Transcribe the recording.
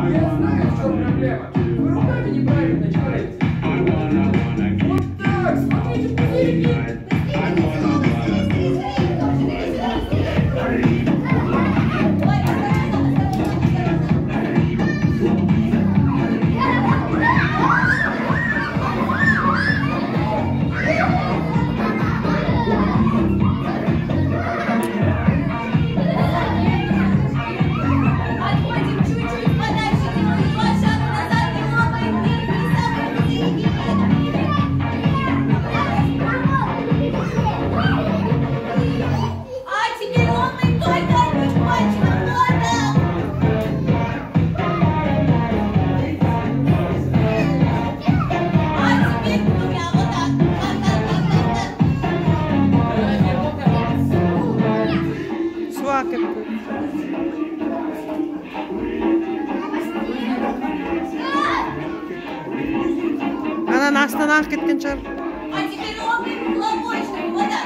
Я знаю, в чем проблема. Вы руками неправильно делаете. Вот так, смотрите, пузырики. Она астана кеткен шығар. А теперь ловим лобочкой. Вот так.